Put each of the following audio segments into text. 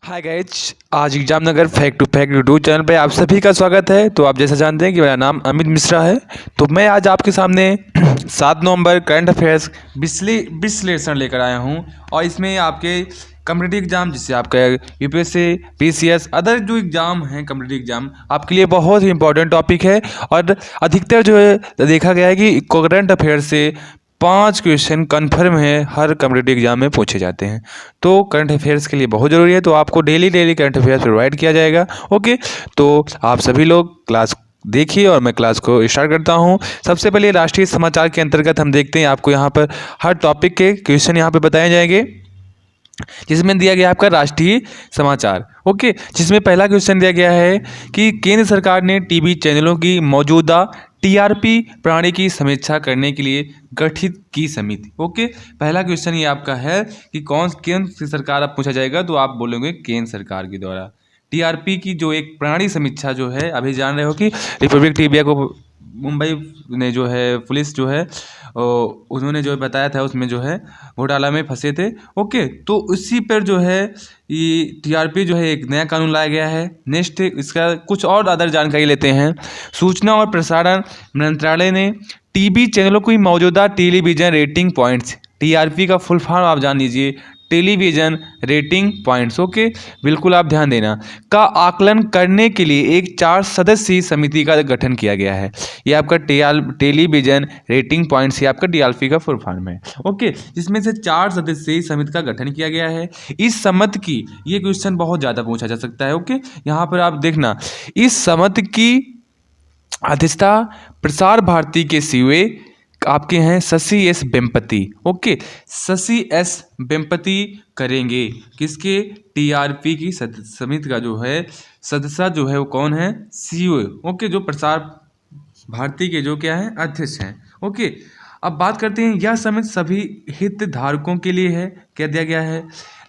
हाय guys, आज exam Nagar fact to fact YouTube channel पे आप सभी का स्वागत है। तो आप जैसा जानते हैं कि मेरा नाम अमित मिश्रा है। तो मैं आज आपके सामने 7 नवंबर करंट अफेयर्स विश्लेषण लेकर आया हूं। और इसमें आपके कम्पिटिटिव एग्जाम, जिससे आपका यूपीएससी, पीसीएस, अदर जो एग्जाम हैं कम्पिटिटिव एग्जाम, आपके लिए बहुत ही इंपॉर्टेंट टॉपिक है। और अधिकतर जो है देखा गया है कि करंट अफेयर से 5 क्वेश्चन कन्फर्म है हर कम्पिटिटिव एग्जाम में पूछे जाते हैं। तो करंट अफेयर्स के लिए बहुत ज़रूरी है। तो आपको डेली करंट अफेयर्स प्रोवाइड किया जाएगा। ओके, तो आप सभी लोग क्लास देखिए और मैं क्लास को स्टार्ट करता हूँ। सबसे पहले राष्ट्रीय समाचार के अंतर्गत हम देखते हैं, आपको यहाँ पर हर टॉपिक के क्वेश्चन यहाँ पर बताए जाएंगे, जिसमें दिया गया आपका राष्ट्रीय समाचार। ओके, जिसमें पहला क्वेश्चन दिया गया है कि केंद्र सरकार ने टीवी चैनलों की मौजूदा टीआरपी प्रणाली की समीक्षा करने के लिए गठित की समिति। ओके, पहला क्वेश्चन ये आपका है कि कौन केंद्र सरकार, अब पूछा जाएगा तो आप बोलोगे केंद्र सरकार के द्वारा टीआरपी की जो एक प्रणाली समीक्षा जो है, अभी जान रहे हो कि रिपब्लिक टीवी को मुंबई ने जो है पुलिस जो है उन्होंने जो बताया था उसमें जो है घोटाला में फंसे थे। ओके, तो उसी पर जो है ये टीआरपी जो है एक नया कानून लाया गया है। नेक्स्ट इसका कुछ और अदर जानकारी लेते हैं। सूचना और प्रसारण मंत्रालय ने टीवी चैनलों की मौजूदा टेलीविजन रेटिंग पॉइंट्स, टीआरपी का फुल फॉर्म आप जान लीजिए, टेलीविजन रेटिंग पॉइंट्स, ओके, बिल्कुल आप ध्यान देना, का आकलन करने के लिए एक 4 सदस्यीय समिति का गठन किया गया है। ये आपका टेलीविजन रेटिंग पॉइंट्स, ये आपका टीआरपी का फुल फॉर्म है। ओके, जिसमें से 4 सदस्यीय समिति का गठन किया गया है। इस समिति की, ये क्वेश्चन बहुत ज़्यादा पूछा जा सकता है। ओके, यहाँ पर आप देखना, इस समिति की अध्यक्षता प्रसार भारती के सीईओ आपके हैं Shashi S Vempati. Okay, Shashi S Vempati करेंगे। किसके? टीआरपी की समिति का जो है सदस्य जो है वो कौन है? सीईओ। ओके, जो प्रसार भारती के जो क्या है अध्यक्ष हैं। ओके, अब बात करते हैं, यह समिति सभी हितधारकों के लिए है। क्या दिया गया है?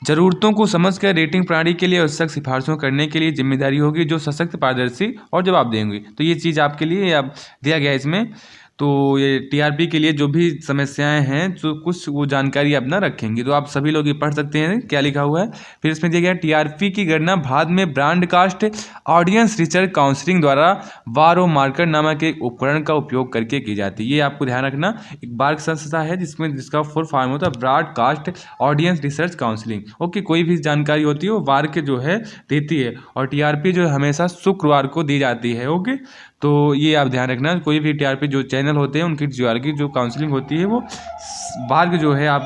जरूरतों को समझकर रेटिंग प्रणाली के लिए आवश्यक सिफारिशों करने के लिए जिम्मेदारी होगी, जो सशक्त, पारदर्शी और जवाब देंगे। तो ये चीज़ आपके लिए अब दिया गया है इसमें। तो ये टीआरपी के लिए जो भी समस्याएं हैं, जो कुछ वो जानकारी आप ना रखेंगे, तो आप सभी लोग ये पढ़ सकते हैं क्या लिखा हुआ है। फिर इसमें दिया गया टीआरपी की गणना बाद में ब्रॉडकास्ट ऑडियंस रिसर्च काउंसिलिंग द्वारा वारो मार्कर नामक एक उपकरण का उपयोग करके की जाती है। ये आपको ध्यान रखना, एक बार्क संस्था है जिसका फुल फॉर्म होता है broadcast audience research counselling. Okay, कोई भी जानकारी होती है वो वार्क जो है देती है, और टीआरपी जो है हमेशा शुक्रवार को दी जाती है। ओके, तो ये आप ध्यान रखना, कोई भी टीआरपी जो चैनल होते हैं उनकी टीआरपी जो काउंसलिंग होती है वो बार्ग जो है आप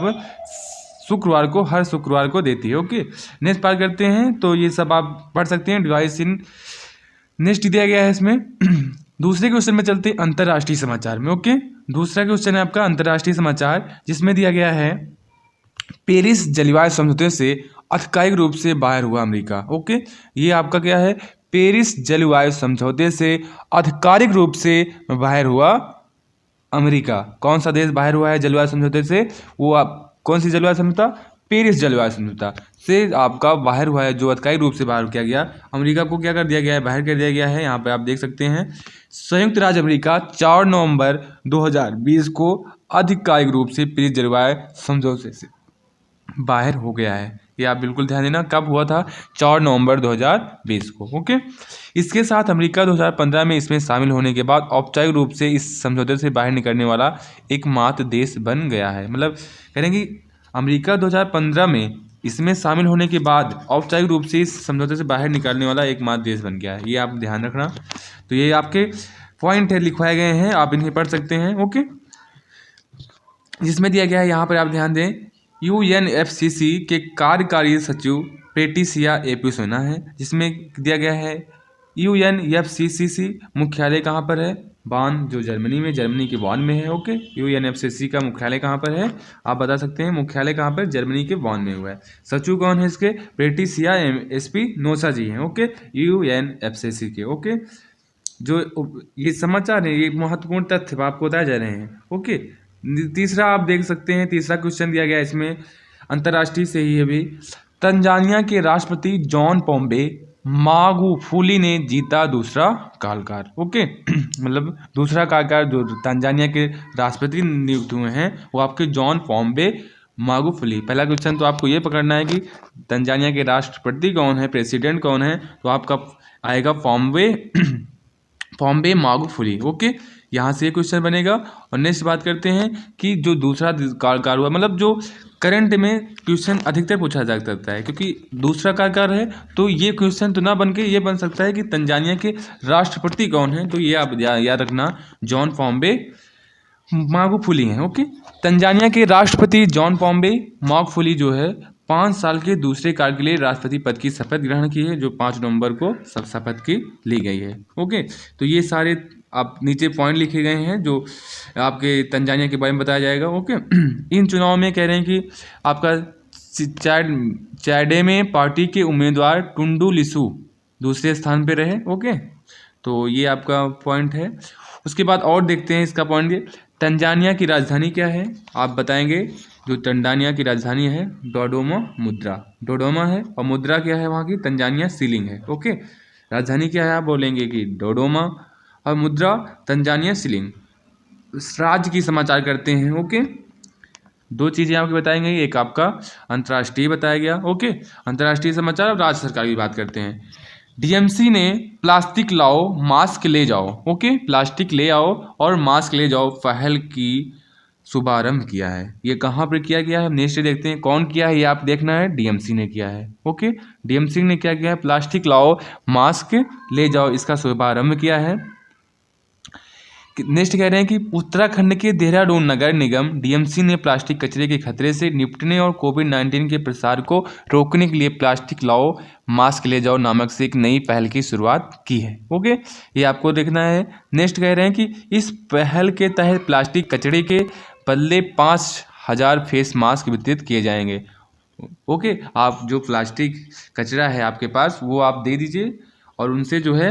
शुक्रवार को, हर शुक्रवार को देती है। ओके, नेक्स्ट बात करते हैं, तो ये सब आप पढ़ सकते हैं डिवाइस इन। नेक्स्ट दिया गया है इसमें दूसरे क्वेश्चन में चलते हैं अंतर्राष्ट्रीय समाचार में। ओके, दूसरा क्वेश्चन है आपका अंतर्राष्ट्रीय समाचार, जिसमें दिया गया है पेरिस जलवायु समझौते से आधिकारिक रूप से बाहर हुआ अमेरिका। ओके, ये आपका क्या है? पेरिस जलवायु समझौते से आधिकारिक रूप से बाहर हुआ अमेरिका। कौन सा देश बाहर हुआ है जलवायु समझौते से? वो आप कौन सी जलवायु समझौता? पेरिस जलवायु समझौता से आपका बाहर हुआ है, जो आधिकारिक रूप से बाहर किया गया। अमेरिका को क्या कर दिया गया है? बाहर कर दिया गया है। यहाँ पे आप देख सकते हैं, संयुक्त राज्य अमेरिका 4 नवंबर 2020 को आधिकारिक रूप से पेरिस जलवायु समझौते से बाहर हो गया है। ये आप बिल्कुल ध्यान देना, कब हुआ था? 4 नवंबर 2020 को। ओके, इसके साथ अमेरिका 2015 में इसमें शामिल होने के बाद औपचारिक रूप से इस समझौते से बाहर निकलने वाला एकमात्र देश बन गया है। मतलब कहेंगे अमेरिका 2015 में इसमें शामिल होने के बाद औपचारिक रूप से इस समझौते से बाहर निकलने वाला एकमात्र देश बन गया है। ये आप ध्यान रखना। तो ये आपके पॉइंट है, लिखवाए गए हैं, आप इन्हें पढ़ सकते हैं। ओके, जिसमें दिया गया है, यहाँ पर आप ध्यान दें, यूएनएफसीसी के कार्यकारी सचिव पेट्रिसिया एपिसोना है, जिसमें दिया गया है यूएनएफसीसी मुख्यालय कहाँ पर है? बॉन, जो जर्मनी में, जर्मनी के बॉन में है। ओके, यूएनएफसीसी का मुख्यालय कहाँ पर है? आप बता सकते हैं मुख्यालय कहाँ पर? जर्मनी के बॉन में हुआ है। सचिव कौन है इसके? पेट्रिसिया एस्पिनोसा जी हैं। ओके, यूएनएफसीसी के। ओके, जो ये समाचार है, ये महत्वपूर्ण तथ्य आपको बताए जा रहे हैं। ओके, तीसरा आप देख सकते हैं, तीसरा क्वेश्चन दिया गया है इसमें अंतर्राष्ट्रीय से ही है भी। तंजानिया के राष्ट्रपति जॉन पोम्बे मागुफुली ने जीता दूसरा कालकार। ओके मतलब दूसरा कालकार जो तंजानिया के राष्ट्रपति नियुक्त हुए हैं वो आपके जॉन पोम्बे मागुफुली। पहला क्वेश्चन तो आपको ये पकड़ना है कि तंजानिया के राष्ट्रपति कौन है, प्रेसिडेंट कौन है, तो आपका आएगा फॉम्बे मागुफुली। ओके, यहाँ से ये क्वेश्चन बनेगा। और नेक्स्ट बात करते हैं कि जो दूसरा कार्यकाल हुआ, मतलब जो करंट में क्वेश्चन अधिकतर पूछा जा सकता है, क्योंकि दूसरा कार्यकाल है तो ये क्वेश्चन तो ना बन के ये बन सकता है कि तंजानिया के राष्ट्रपति कौन है, तो ये आप याद रखना, जॉन फॉम्बे मागुफुली हैं। ओके, तंजानिया के राष्ट्रपति जॉन फॉम्बे मागुफुली जो है 5 साल के दूसरे काल के लिए राष्ट्रपति पद की शपथ ग्रहण की है, जो 5 नवंबर को शपथ की ली गई है। ओके, तो ये सारे आप नीचे पॉइंट लिखे गए हैं जो आपके तंजानिया के बारे में बताया जाएगा। ओके, इन चुनाव में कह रहे हैं कि आपका चैडे में पार्टी के उम्मीदवार टुंडू लिसु दूसरे स्थान पे रहे। ओके, तो ये आपका पॉइंट है। उसके बाद और देखते हैं इसका पॉइंट, ये तंजानिया की राजधानी क्या है, आप बताएंगे। जो तंजानिया की राजधानी है डोडोमा है, और मुद्रा क्या है वहाँ की, तंजानिया शिलिंग है। ओके, राजधानी क्या है आप बोलेंगे कि डोडोमा, और मुद्रा तंजानिया शिलिंग। राज्य की समाचार करते हैं। ओके, 2 चीज़ें आपको बताएंगे, एक आपका अंतर्राष्ट्रीय बताया गया। ओके, अंतर्राष्ट्रीय समाचार। अब राज्य सरकार की बात करते हैं। डीएमसी ने प्लास्टिक लाओ मास्क ले जाओ, ओके, प्लास्टिक ले आओ और मास्क ले जाओ पहल की शुभारंभ किया है। ये कहाँ पर किया गया है, नेक्स्ट देखते हैं कौन किया है, ये आप देखना है, डीएमसी ने किया है। ओके, डीएमसी ने क्या किया है, प्लास्टिक लाओ मास्क ले जाओ, इसका शुभारंभ किया है। नेक्स्ट कह रहे हैं कि उत्तराखंड के देहरादून नगर निगम डीएमसी ने प्लास्टिक कचरे के खतरे से निपटने और कोविड-19 के प्रसार को रोकने के लिए प्लास्टिक लाओ मास्क ले जाओ नामक से एक नई पहल की शुरुआत की है। ओके, ये आपको देखना है। नेक्स्ट कह रहे हैं कि इस पहल के तहत प्लास्टिक कचरे के बदले 5000 फेस मास्क वितरित किए जाएंगे। ओके, आप जो प्लास्टिक कचरा है आपके पास वो आप दे दीजिए, और उनसे जो है,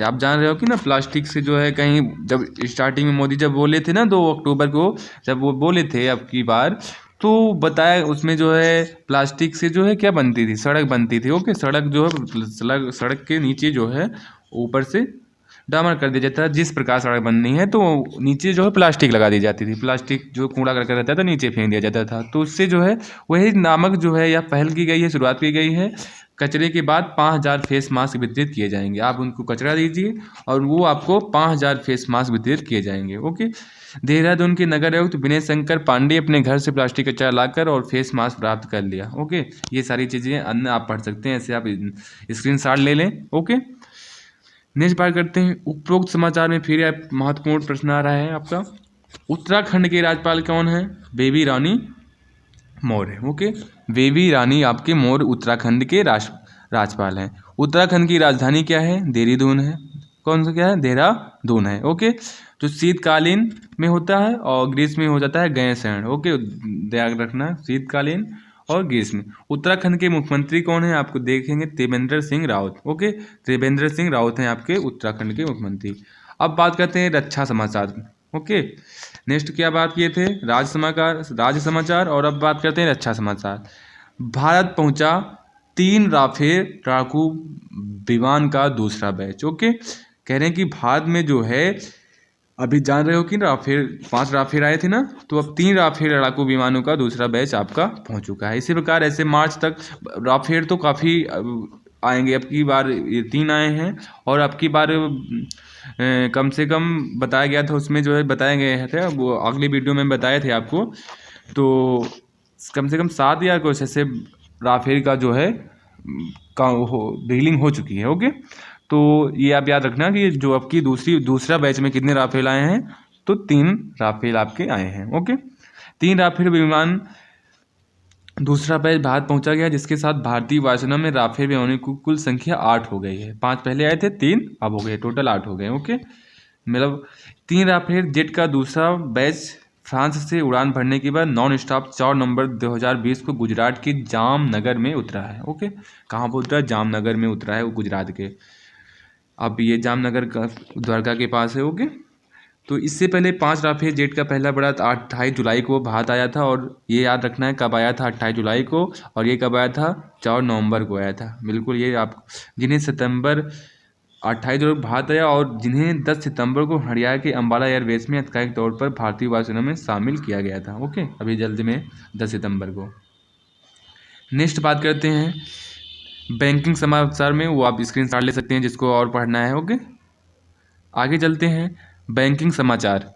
आप जान रहे हो कि ना प्लास्टिक से जो है, कहीं जब स्टार्टिंग में मोदी जब बोले थे ना 2 अक्टूबर को, जब वो बोले थे अब की बार, तो बताया उसमें जो है प्लास्टिक से जो है क्या बनती थी, सड़क बनती थी। ओके, सड़क जो है सड़क के नीचे जो है ऊपर से डामर कर दिया जाता है, जिस प्रकार सड़क बननी है तो नीचे जो है प्लास्टिक लगा दी जाती थी, प्लास्टिक जो कूड़ा करके रहता था नीचे फेंक दिया जाता था, तो उससे जो है वही नामक जो है या पहल की गई है, शुरुआत की गई है। कचरे के बाद 5000 फेस मास्क वितरित किए जाएंगे। आप उनको कचरा दीजिए और वो आपको 5000 फेस मास्क वितरित किए जाएंगे। ओके, देहरादून के नगर आयुक्त विनय शंकर पांडे अपने घर से प्लास्टिक कचरा लाकर और फेस मास्क प्राप्त कर लिया। ओके, ये सारी चीज़ें अन्य आप पढ़ सकते हैं, ऐसे आप स्क्रीनशॉट ले लें। ओके, नेक्स्ट बात करते हैं उपरोक्त समाचार में फिर महत्वपूर्ण प्रश्न आ रहा है आपका, उत्तराखंड के राज्यपाल कौन है, बेबी रानी मौर्य। ओके, बेबी रानी आपके मौर्य उत्तराखंड के राज्यपाल हैं। उत्तराखंड की राजधानी क्या है, देहरादून है। कौन सा क्या है, देहरादून है। ओके, जो शीतकालीन में होता है और ग्रीष्म में हो जाता है गैरसैंण। ओके, ध्यान रखना, शीतकालीन और ग्रीष्म। उत्तराखंड के मुख्यमंत्री कौन है, आपको देखेंगे, त्रिवेंद्र सिंह रावत। ओके, त्रिवेंद्र सिंह रावत हैं आपके उत्तराखंड के मुख्यमंत्री। अब बात करते हैं रक्षा समाचार। ओके, नेक्स्ट क्या बात किए थे, राज्य समाचार, और अब बात करते हैं रक्षा समाचार। भारत पहुंचा 3 राफेल लड़ाकू विमान का दूसरा बैच। ओके, कह रहे हैं कि भारत में जो है, अभी जान रहे हो कि राफेल 5 राफेल आए थे ना, तो अब 3 राफेल लड़ाकू विमानों का दूसरा बैच आपका पहुंच चुका है। इसी प्रकार ऐसे मार्च तक राफेल तो काफ़ी आएंगे, अब की बार ये 3 आए हैं, और अब की बार कम से कम बताया गया था, उसमें जो है बताए गए थे, वो अगली वीडियो में बताए थे आपको, तो कम से कम 7 या कुछ ऐसे राफेल का जो है डीलिंग हो चुकी है। ओके, तो ये आप याद रखना कि जो आपकी दूसरा बैच में कितने राफेल आए हैं, तो 3 राफेल आपके आए हैं। ओके, 3 राफेल विमान दूसरा बैच भारत पहुंचा गया, जिसके साथ भारतीय वायुसेना में राफेल विमानों की कुल संख्या 8 हो गई है। 5 पहले आए थे, 3 अब हो गए, टोटल 8 हो गए। ओके, मतलब 3 राफेल जेट का दूसरा बैच फ्रांस से उड़ान भरने के बाद नॉन स्टॉप 4 नवंबर 2020 को गुजरात के जामनगर में उतरा है। ओके, कहाँ पर उतरा, जामनगर में उतरा है वो, गुजरात के। अब ये जामनगर का द्वारका के पास है। ओके, तो इससे पहले 5 राफेल जेट का पहला बड़ा 28 जुलाई को भारत आया था, और ये याद रखना है कब आया था, 28 जुलाई को, और ये कब आया था, 4 नवंबर को आया था। बिल्कुल, ये आप जिन्हें सितंबर 28 लोग भारत आया और जिन्हें 10 सितंबर को हरियाणा के अंबाला एयरबेस में आधिकारिक तौर पर भारतीय वायुसेना में शामिल किया गया था। ओके, अभी जल्दी में 10 सितंबर को। नेक्स्ट बात करते हैं बैंकिंग समाचार में, वो आप स्क्रीनशॉट ले सकते हैं जिसको और पढ़ना है। ओके, आगे चलते हैं बैंकिंग समाचार।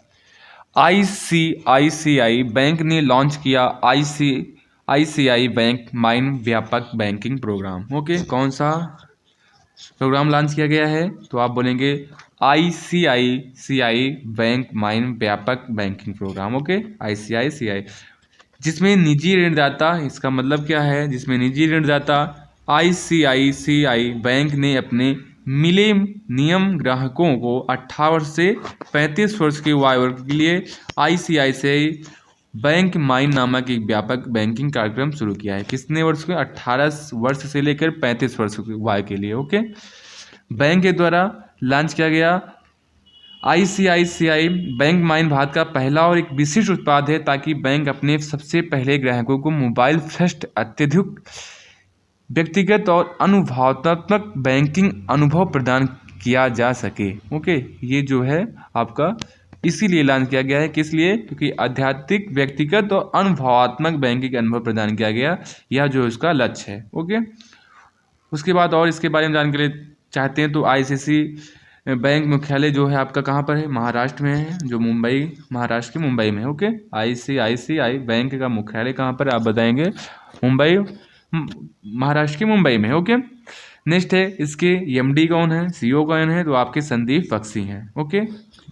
ICICI बैंक ने लॉन्च किया ICICI बैंक माइन व्यापक बैंकिंग प्रोग्राम। ओके, कौन सा प्रोग्राम लॉन्च किया गया है? तो आप बोलेंगे ICICI बैंक माइन व्यापक बैंकिंग प्रोग्राम। ओके, ICICI जिसमें निजी ऋणदाता, इसका मतलब क्या है? जिसमें निजी ऋणदाता ICICI बैंक ने अपने मिलेनियम ग्राहकों को 18 वर्ष से 35 वर्ष के आयु वर्ग के लिए ICICI बैंक माइन नामक एक व्यापक बैंकिंग कार्यक्रम शुरू किया है। कितने वर्ष के? 18 वर्ष से लेकर 35 वर्ष की आयु के लिए। ओके, बैंक के द्वारा लॉन्च किया गया ICICI बैंक माइन भारत का पहला और एक विशिष्ट उत्पाद है ताकि बैंक अपने सबसे पहले ग्राहकों को मोबाइल फर्स्ट अत्यधिक व्यक्तिगत और अनुभवात्मक बैंकिंग अनुभव प्रदान किया जा सके। ओके, ये जो है आपका इसीलिए लॉन्च किया गया है। किस लिए? क्योंकि आध्यात्मिक व्यक्तिगत और अनुभवात्मक बैंकिंग अनुभव प्रदान किया गया, यह जो इसका लक्ष्य है। ओके, उसके बाद और इसके बारे में जानकारी चाहते हैं तो ICICI बैंक मुख्यालय जो है आपका कहाँ पर है? महाराष्ट्र में है, जो मुंबई, महाराष्ट्र के मुंबई में। ओके, ICICI बैंक का मुख्यालय कहाँ पर? आप बताएंगे मुंबई, महाराष्ट्र के मुंबई में। ओके, नेक्स्ट है इसके MD कौन है, CEO कौन है? तो आपके संदीप बख्शी हैं। ओके,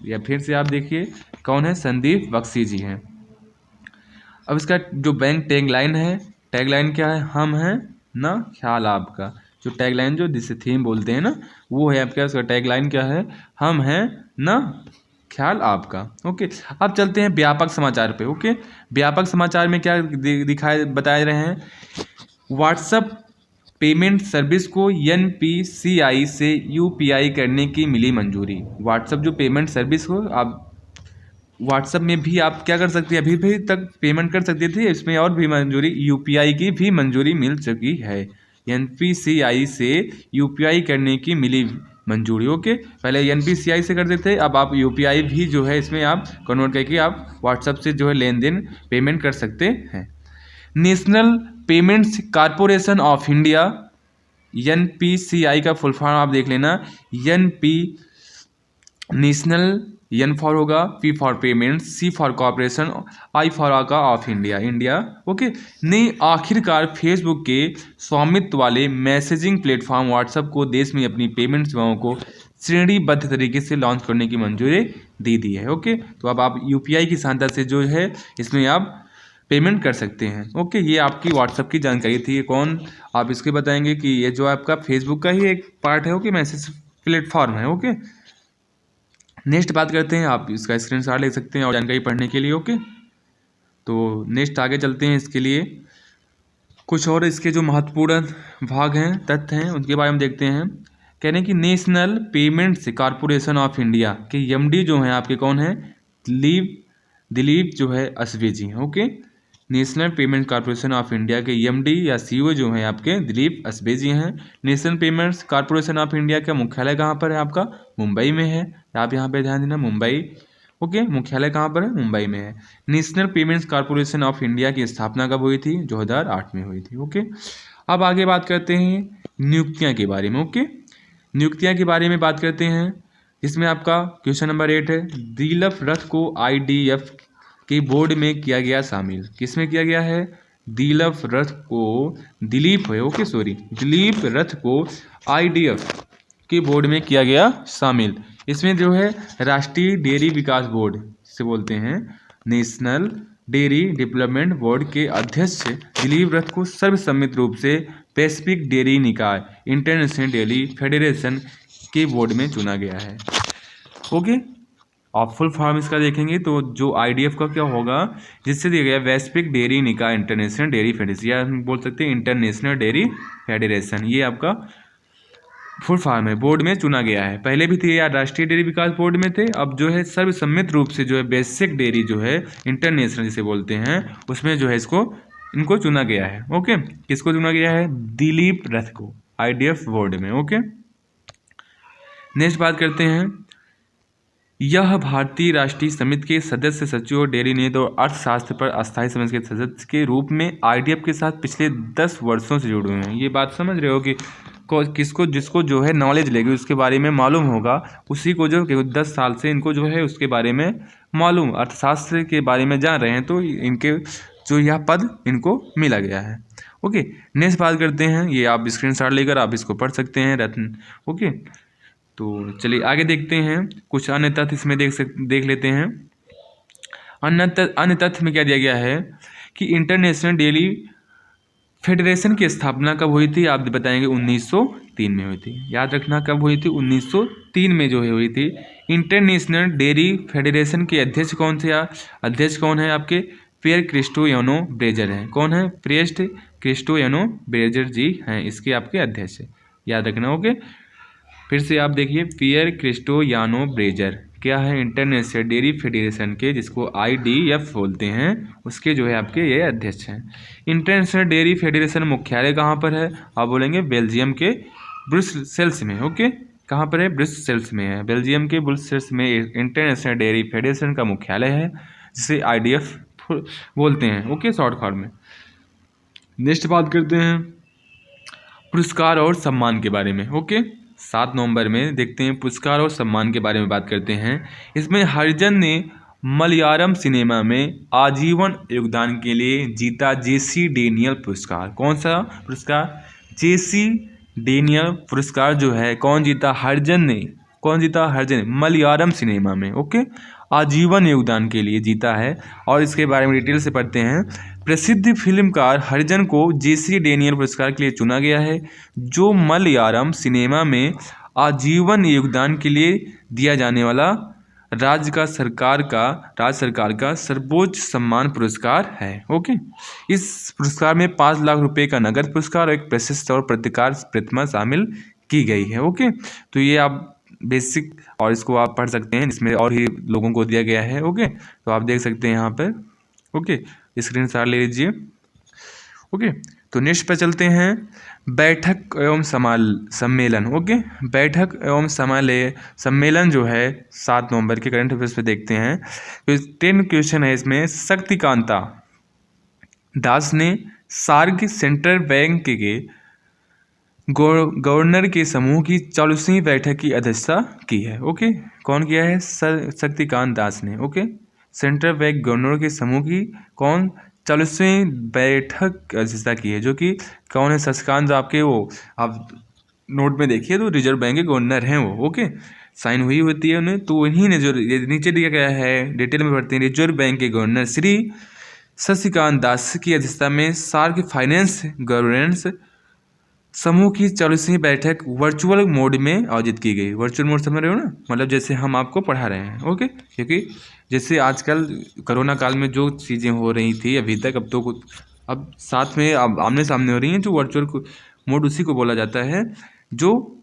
या फिर से आप देखिए कौन है? संदीप बख्शी जी हैं। अब इसका जो बैंक टैगलाइन है, टैगलाइन क्या है? हम हैं ना ख्याल आपका। जो टैगलाइन जो जिसे थीम बोलते हैं ना, वो है आपका, उसका टैगलाइन क्या है? हम हैं ना ख्याल आपका। ओके, अब चलते हैं व्यापक समाचार पे। ओके, व्यापक समाचार में क्या दिखाए बताए रहे हैं? व्हाट्सएप पेमेंट सर्विस को NPCI से UPI करने की मिली मंजूरी। व्हाट्सएप जो पेमेंट सर्विस हो, आप व्हाट्सएप में भी आप क्या कर सकते हैं? अभी भी तक पेमेंट कर सकते थे, इसमें और भी मंजूरी, UPI की भी मंजूरी मिल चुकी है। NPCI से UPI करने की मिली मंजूरी। ओके, पहले NPCI से करते थे, अब आप UPI भी जो है इसमें आप कन्वर्ट करके आप व्हाट्सएप से जो है लेन देन पेमेंट कर सकते हैं। National payments corporation of India, NPCI का फुल फॉर्म आप देख लेना। NP नेशनल, N फॉर होगा, P for payments, C for corporation, I for का ऑफ इंडिया, इंडिया। ओके, ने आखिरकार फेसबुक के स्वामित्व वाले मैसेजिंग प्लेटफॉर्म व्हाट्सएप को देश में अपनी पेमेंट सेवाओं को श्रेणीबद्ध तरीके से लॉन्च करने की मंजूरी दे दी है। ओके, तो अब आप UPI की सहायता से जो है इसमें आप पेमेंट कर सकते हैं। ओके, ये आपकी व्हाट्सएप की जानकारी थी। ये कौन आप इसके बताएंगे कि ये जो आपका फेसबुक का ही एक पार्ट है। ओके, मैसेज प्लेटफॉर्म है। ओके, नेक्स्ट बात करते हैं, आप इसका स्क्रीनशॉट ले सकते हैं और जानकारी पढ़ने के लिए। ओके, तो नेक्स्ट आगे चलते हैं। इसके लिए कुछ और इसके जो महत्वपूर्ण भाग हैं, तथ्य हैं, उनके बारे में देखते हैं। कह रहे हैं कि national payments corporation of India के MD जो हैं आपके कौन है? दिलीप जो है असबे जी हैं। Okay, national payment corporation of India के MD या CEO जो हैं आपके दिलीप असबे जी हैं। National payments corporation of India का मुख्यालय कहाँ पर है? आपका मुंबई में है। आप यहाँ पे ध्यान देना, मुंबई। ओके, मुख्यालय कहाँ पर है? मुंबई में है। National payments corporation of India की स्थापना कब हुई थी? 2008 में हुई थी। ओके, अब आगे बात करते हैं नियुक्तियाँ के बारे में। ओके, नियुक्तियाँ के बारे में बात करते हैं। इसमें आपका क्वेश्चन नंबर 8 है, दिलीप रथ को IDF के बोर्ड में किया गया शामिल। किसमें किया गया है? दिलीप रथ को, दिलीप है, ओके सॉरी, दिलीप रथ को IDF के बोर्ड में किया गया शामिल। इसमें जो है राष्ट्रीय डेयरी विकास बोर्ड से बोलते हैं, नेशनल डेयरी डेवलपमेंट बोर्ड के अध्यक्ष दिलीप रथ को सर्वसम्मत रूप से पैसिफिक डेयरी निकाय, इंटरनेशनल डेयरी फेडरेशन के बोर्ड में चुना गया है। ओके, आप फुल फॉर्म इसका देखेंगे तो जो IDF का क्या होगा, जिससे दिया गया वैश्विक डेयरी निकाय, इंटरनेशनल डेयरी फेडरेशन, या हम बोल सकते हैं इंटरनेशनल डेयरी फेडरेशन, ये आपका फुल फॉर्म है, बोर्ड में चुना गया है। पहले भी थे यार, राष्ट्रीय डेयरी विकास बोर्ड में थे, अब जो है सर्वसम्मत रूप से जो है बेसिक डेयरी जो है इंटरनेशनल जिसे बोलते हैं, उसमें जो है इनको चुना गया है। ओके, किसको चुना गया है? दिलीप रथ को IDF बोर्ड में। ओके, नेक्स्ट बात करते हैं, यह भारतीय राष्ट्रीय समिति के सदस्य सचिव, डेयरी नीति और अर्थशास्त्र पर अस्थायी समिति के सदस्य के रूप में आईडीएफ के साथ पिछले 10 वर्षों से जुड़े हुए हैं। ये बात समझ रहे हो कि किसको जिसको जो है नॉलेज लेगी उसके बारे में मालूम होगा, उसी को जो 10 साल से इनको जो है उसके बारे में मालूम, अर्थशास्त्र के बारे में जान रहे हैं, तो इनके जो यह पद इनको मिला गया है। ओके, नेक्स्ट बात करते हैं, ये आप स्क्रीनशॉट लेकर आप इसको पढ़ सकते हैं रत्न। ओके, तो चलिए आगे देखते हैं, कुछ अन्य तथ्य इसमें देख लेते हैं। अन्य तथ्य में क्या दिया गया है कि इंटरनेशनल डेयरी फेडरेशन की स्थापना कब हुई थी, आप बताएंगे 1903 में हुई थी। याद रखना कब हुई थी, 1903 में जो है हुई थी। इंटरनेशनल डेयरी फेडरेशन के अध्यक्ष कौन थे? अध्यक्ष कौन है आपके? पियर क्रिस्टोयानो ब्रेजर हैं। कौन है? पियर क्रिस्टोयानो ब्रेजर जी हैं इसके आपके अध्यक्ष, याद रखना। ओके, फिर से आप देखिए, पियर क्रिस्टोयानो ब्रेजर क्या है? इंटरनेशनल डेयरी फेडरेशन के, जिसको IDF बोलते हैं, उसके जो है आपके ये अध्यक्ष हैं। इंटरनेशनल डेयरी फेडरेशन मुख्यालय कहाँ पर है? आप बोलेंगे बेल्जियम के ब्रुसेल्स में। ओके, कहाँ पर है? ब्रुसेल्स में है, बेल्जियम के ब्रुसेल्स में इंटरनेशनल डेयरी फेडरेशन का मुख्यालय है, जिसे IDF बोलते हैं। ओके, शॉर्ट फॉर्म में। नेक्स्ट बात करते हैं पुरस्कार और सम्मान के बारे में। ओके, 7 नवंबर में देखते हैं पुरस्कार और सम्मान के बारे में बात करते हैं। इसमें हरिजन ने मलयालम सिनेमा में आजीवन योगदान के लिए जीता JC डेनियल पुरस्कार। कौन सा पुरस्कार? JC डेनियल पुरस्कार जो है कौन जीता? हरिजन ने। कौन जीता? हरिजन, मलयालम सिनेमा में। ओके, आजीवन योगदान के लिए जीता है। और इसके बारे में डिटेल से पढ़ते हैं। प्रसिद्ध फिल्मकार हरिजन को JC डेनियल पुरस्कार के लिए चुना गया है, जो मलयालम सिनेमा में आजीवन योगदान के लिए दिया जाने वाला राज्य सरकार का सर्वोच्च सम्मान पुरस्कार है। ओके, इस पुरस्कार में 5 लाख रुपए का नगद पुरस्कार और एक प्रशस्ति और पत्रकार प्रतिमा शामिल की गई है। ओके, तो ये आप बेसिक और इसको आप पढ़ सकते हैं, इसमें और ही लोगों को दिया गया है। ओके, तो आप देख सकते हैं यहाँ पर। ओके, स्क्रीनशॉट ले लीजिए। ओके, तो नेक्स्ट पर चलते हैं, बैठक एवं सम्मेलन। ओके, बैठक एवं सम्मेलन जो है 7 नवंबर के करंट अफेयर्स पे देखते हैं। तो 10 क्वेश्चन है इसमें। शक्तिकांता दास ने सार्क सेंट्रल बैंक के गवर्नर के समूह की 40वीं बैठक की अध्यक्षता की है। ओके, कौन किया है? शक्तिकांत दास ने। ओके, सेंट्रल बैंक गवर्नर के समूह की कौन 40वीं बैठक अध्यक्षता की है, जो कि कौन है? शक्तिकांत, आपके वो आप नोट में देखिए तो रिजर्व बैंक के गवर्नर हैं वो। ओके, साइन हुई होती है उन्हें, तो उन्हीं ने जो नीचे दिया गया है डिटेल में पढ़ते हैं। रिजर्व बैंक के गवर्नर श्री शक्तिकांत दास की अध्यक्षता में सार्क फाइनेंस गवर्नेंस समूह की 40वीं बैठक वर्चुअल मोड में आयोजित की गई। वर्चुअल मोड समझ रहे हो ना, मतलब जैसे हम आपको पढ़ा रहे हैं। ओके, क्योंकि जैसे आजकल कोरोना काल में जो चीज़ें हो रही थी अभी तक, अब तो अब साथ में अब आमने सामने हो रही हैं, जो वर्चुअल मोड उसी को बोला जाता है, जो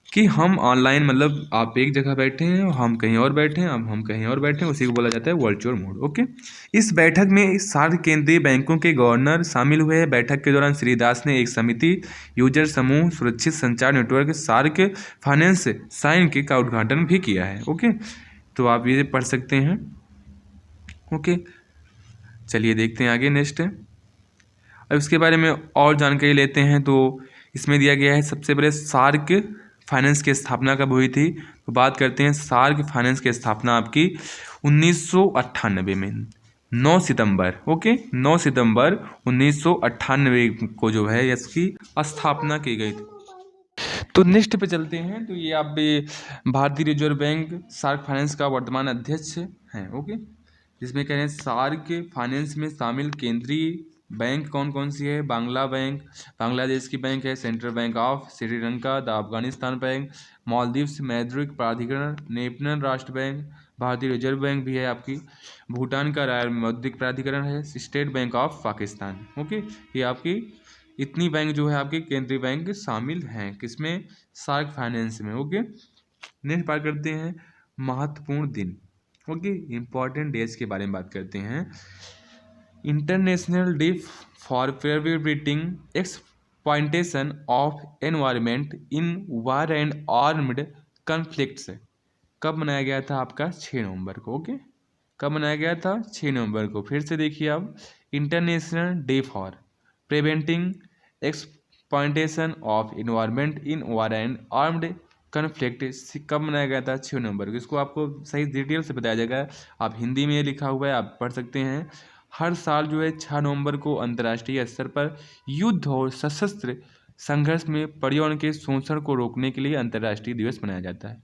कि हम ऑनलाइन, मतलब आप एक जगह बैठे हैं, हम कहीं और बैठे हैं, अब हम कहीं और बैठे हैं, उसी को बोला जाता है वर्चुअल मोड। ओके, इस बैठक में सार्क केंद्रीय बैंकों के गवर्नर शामिल हुए हैं। बैठक के दौरान श्री दास ने एक समिति यूजर समूह सुरक्षित संचार नेटवर्क सार्क फाइनेंस साइन के का उद्घाटन भी किया है। ओके, तो आप ये पढ़ सकते हैं। ओके, चलिए देखते हैं आगे नेक्स्ट। अब इसके बारे में और जानकारी लेते हैं। तो इसमें दिया गया है सबसे पहले सार्क फाइनेंस की स्थापना कब हुई थी, तो बात करते हैं सार्क फाइनेंस की स्थापना आपकी 1998 में 9 सितंबर। ओके, 9 सितंबर 1998 को जो है इसकी स्थापना की गई थी। तो नेक्स्ट पे चलते हैं। तो ये आप भारतीय रिजर्व बैंक सार्क फाइनेंस का वर्तमान अध्यक्ष हैं। ओके, जिसमें कह रहे हैं सार्क फाइनेंस में शामिल केंद्रीय बैंक कौन कौन सी है? बांग्ला बैंक, बांग्लादेश की बैंक है, central bank of Sri Lanka, the Afghanistan bank, Maldives मौद्रिक प्राधिकरण, नेपल राष्ट्र बैंक, भारतीय रिजर्व बैंक भी है आपकी, भूटान का मौद्रिक प्राधिकरण है, state bank of Pakistan. Okay, ये आपकी इतनी बैंक जो है आपके केंद्रीय बैंक शामिल हैं किसमें? सार्क फाइनेंस में। ओके, नेक्स्ट बात करते हैं महत्वपूर्ण दिन। ओके, इंपॉर्टेंट डेज के बारे में बात करते हैं। International day for preventing exploitation of environment in war and armed conflicts कब मनाया गया था आपका 6 नवंबर को। ओके, कब मनाया गया था 6 नवंबर को। फिर से देखिए आप, international day for preventing exploitation of environment in war and armed conflict कब मनाया गया था 6 नवंबर को। इसको आपको सही डिटेल से बताया जाएगा, आप हिंदी में लिखा हुआ है, आप पढ़ सकते हैं। हर साल जो है 6 नवंबर को अंतर्राष्ट्रीय स्तर पर युद्ध और सशस्त्र संघर्ष में पर्यावरण के शोषण को रोकने के लिए अंतर्राष्ट्रीय दिवस मनाया जाता है।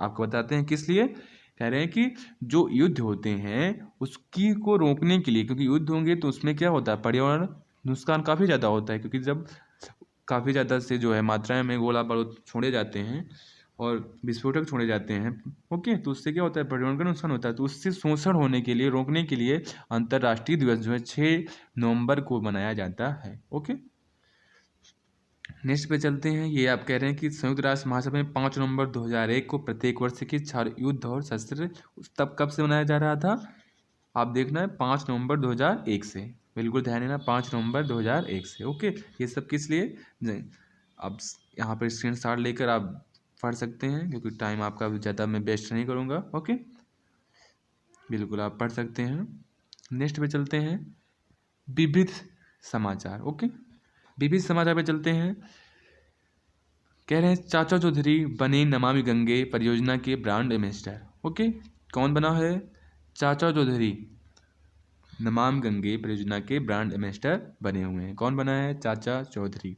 आपको बताते हैं किस लिए। कह रहे हैं कि जो युद्ध होते हैं उसकी को रोकने के लिए, क्योंकि युद्ध होंगे तो उसमें क्या होता है, पर्यावरण नुकसान काफ़ी ज़्यादा होता है, क्योंकि जब काफ़ी ज़्यादा से जो है मात्रा में गोला बारूद छोड़े जाते हैं और विस्फोटक छोड़े जाते हैं, ओके, तो उससे क्या होता है, पर्यावरण का नुकसान होता है। तो उससे शोषण होने के लिए, रोकने के लिए अंतर्राष्ट्रीय दिवस जो है 6 नवंबर को मनाया जाता है। ओके, नेक्स्ट पे चलते हैं। ये आप कह रहे हैं कि संयुक्त राष्ट्र महासभा में 5 नवंबर 2001 को प्रत्येक वर्ष की छात्र युद्ध और शस्त्र तब कब से मनाया जा रहा था, आप देखना है 5 नवंबर 2001 से, बिल्कुल ध्यान देना, 5 नवंबर 2001 से। ओके, ये सब किस लिए, आप यहाँ पर स्क्रीनशॉट लेकर आप पढ़ सकते हैं, क्योंकि टाइम आपका ज़्यादा मैं वेस्ट नहीं करूँगा। ओके, बिल्कुल आप पढ़ सकते हैं। नेक्स्ट पे चलते हैं, विविध समाचार। ओके, विविध समाचार पे चलते हैं। कह रहे हैं चाचा चौधरी बने नमामि गंगे परियोजना के ब्रांड एम्बेसडर। ओके, कौन बना है, चाचा चौधरी नमामि गंगे परियोजना के ब्रांड एम्बेसडर बने हुए हैं। कौन बना है, चाचा चौधरी।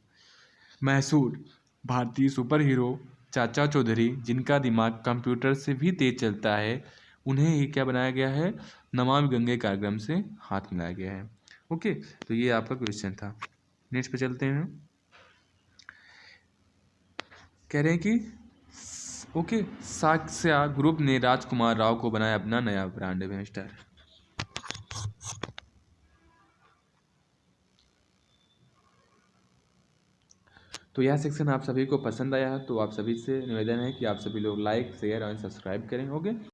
मशहूर भारतीय सुपर हीरो चाचा चौधरी, जिनका दिमाग कंप्यूटर से भी तेज चलता है, उन्हें ही क्या बनाया गया है, नमामि गंगे कार्यक्रम से हाथ मिलाया गया है। ओके, तो ये आपका क्वेश्चन था। नेक्स्ट पे चलते हैं। कह रहे हैं कि ओके, साक्ष्या ग्रुप ने राजकुमार राव को बनाया अपना नया ब्रांड एम्बेसडर। तो यह सेक्शन आप सभी को पसंद आया है तो आप सभी से निवेदन है कि आप सभी लोग लाइक, शेयर और सब्सक्राइब करें। ओके।